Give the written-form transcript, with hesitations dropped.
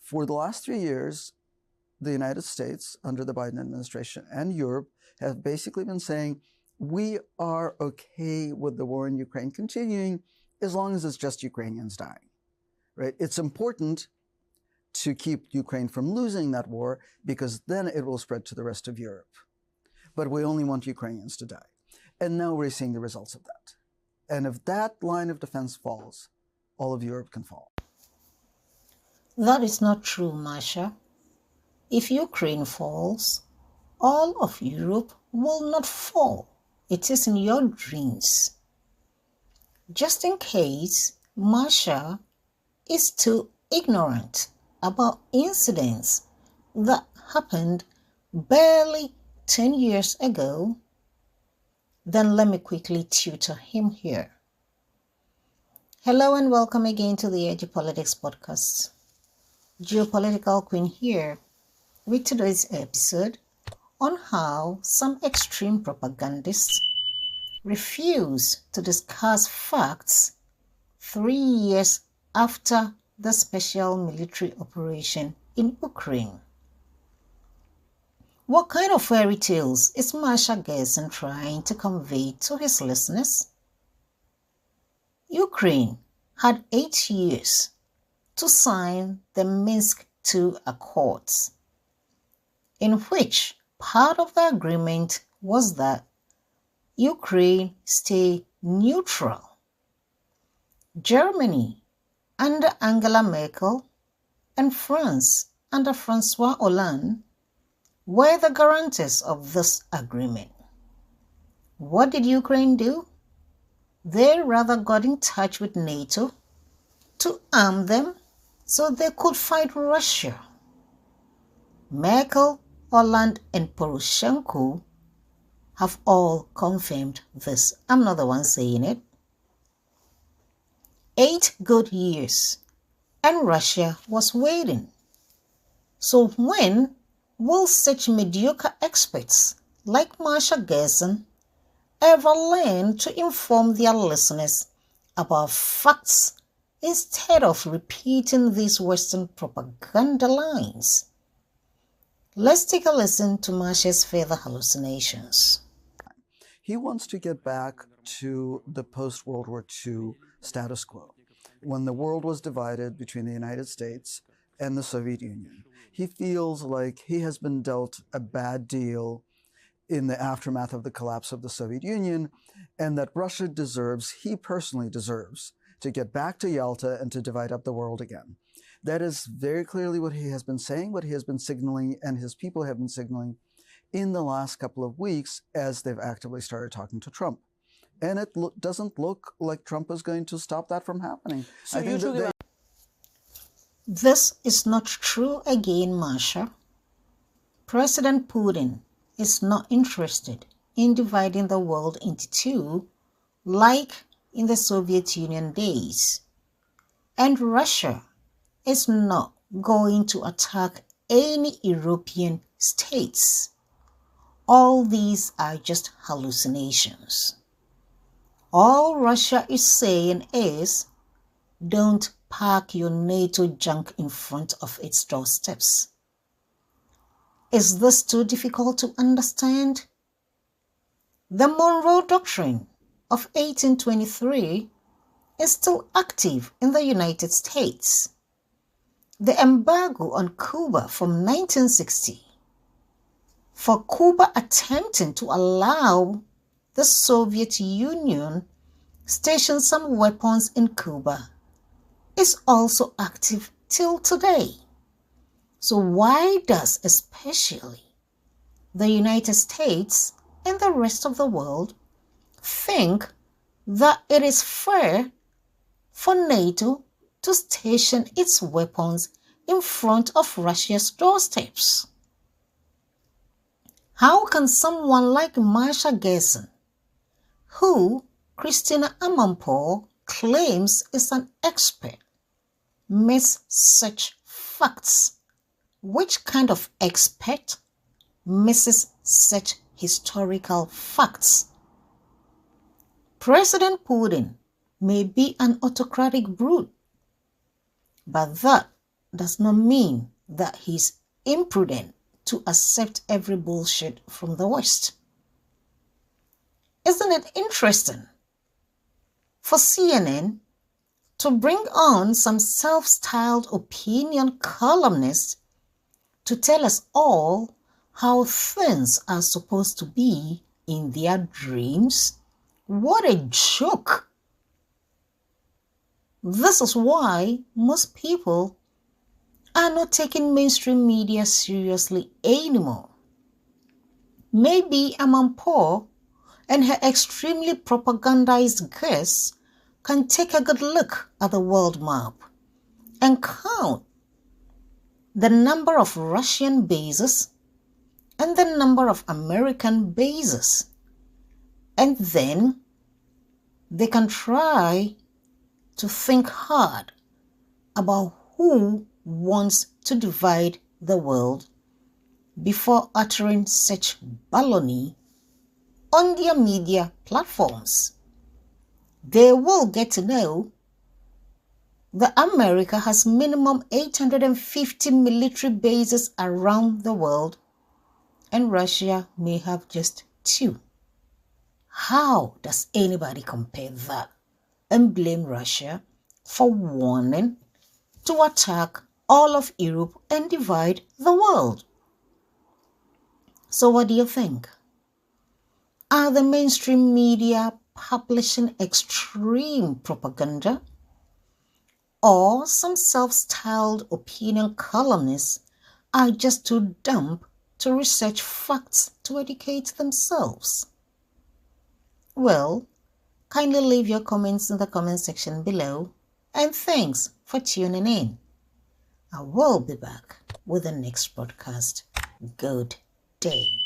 For the last 3 years, the United States, under the Biden administration, and Europe have basically been saying, we are okay with the war in Ukraine continuing as long as it's just Ukrainians dying, right? It's important to keep Ukraine from losing that war because then it will spread to the rest of Europe. But we only want Ukrainians to die. And now we're seeing the results of that. And if that line of defense falls, all of Europe can fall. That is not true, Masha. If Ukraine falls, all of Europe will not fall. It is in your dreams. Just in case Masha is too ignorant about incidents that happened barely 10 years ago, then let me quickly tutor him here. Hello and welcome again to the Politics podcast. Geopolitical Queen here with today's episode on how some extreme propagandists refuse to discuss facts 3 years after the special military operation in Ukraine. What kind of fairy tales is Masha Gessen trying to convey to his listeners? Ukraine had 8 years to sign the Minsk II Accords, in which part of the agreement was that Ukraine stay neutral. Germany under Angela Merkel and France under François Hollande were the guarantors of this agreement. What did Ukraine do? They rather got in touch with NATO to arm them so they could fight Russia. Merkel, Hollande, and Poroshenko have all confirmed this. I'm not the one saying it. 8 good years, and Russia was waiting. So when will such mediocre experts like Masha Gessen ever learn to inform their listeners about facts instead of repeating these Western propaganda lines? Let's take a listen to Masha's further hallucinations. He wants to get back to the post-World War II status quo, when the world was divided between the United States and the Soviet Union. He feels like he has been dealt a bad deal in the aftermath of the collapse of the Soviet Union, and that Russia deserves, he personally deserves, to get back to Yalta and to divide up the world again. That is very clearly what he has been saying, what he has been signaling, and his people have been signaling in the last couple of weeks as they've actively started talking to Trump. And it doesn't look like Trump is going to stop that from happening. So this is not true again, Masha. President Putin is not interested in dividing the world into two like in the Soviet Union days. And Russia is not going to attack any European states. All these are just hallucinations. All Russia is saying is, don't park your NATO junk in front of its doorsteps. Is this too difficult to understand? The Monroe Doctrine of 1823 is still active in the United States. The embargo on Cuba from 1960, for Cuba attempting to allow the Soviet Union station some weapons in Cuba, is also active till today. So why does especially the United States and the rest of the world think that it is fair for NATO to station its weapons in front of Russia's doorsteps? How can someone like Masha Gessen, who Christina Amanpour claims is an expert, miss such facts? Which kind of expert misses such historical facts? President Putin may be an autocratic brute, but that does not mean that he's imprudent to accept every bullshit from the West. Isn't it interesting for CNN to bring on some self-styled opinion columnists to tell us all how things are supposed to be in their dreams? What a joke! This is why most people are not taking mainstream media seriously anymore. Maybe Amanpour and her extremely propagandized guests can take a good look at the world map and count the number of Russian bases and the number of American bases. And then they can try to think hard about who wants to divide the world before uttering such baloney on their media platforms. They will get to know that America has minimum 850 military bases around the world and Russia may have just 2. How does anybody compare that and blame Russia for wanting to attack all of Europe and divide the world? So what do you think? Are the mainstream media publishing extreme propaganda? Or some self-styled opinion columnists are just too dumb to research facts to educate themselves? Well, kindly leave your comments in the comment section below, and thanks for tuning in. I will be back with the next broadcast. Good day.